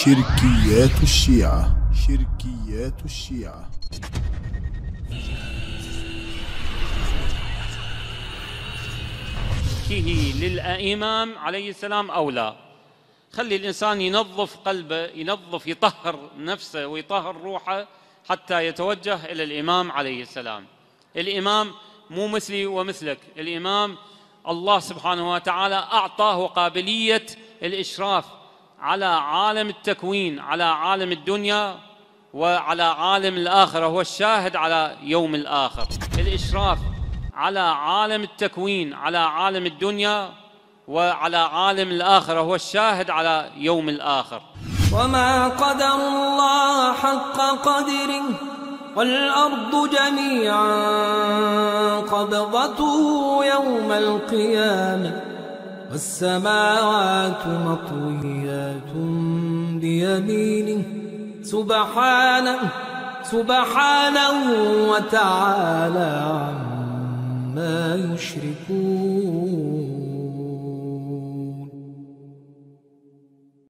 شركيات الشيعة. شركيات الشيعة. للإمام عليه السلام أو لا. خلي الإنسان ينظف قلبه، ينظف، يطهر نفسه ويطهر روحه حتى يتوجه إلى الإمام عليه السلام. الإمام مو مثلي ومثلك، الإمام الله سبحانه وتعالى أعطاه قابلية الإشراف على عالم التكوين، على عالم الدنيا وعلى عالم الآخرة، هو الشاهد على يوم الآخر. الإشراف على عالم التكوين، على عالم الدنيا وعلى عالم الآخرة، هو الشاهد على يوم الآخر. وما قدر الله حق قدره والأرض جميعا قبضته يوم القيامة والسماوات مطويات بيمينه سبحانه وتعالى عما يشركون.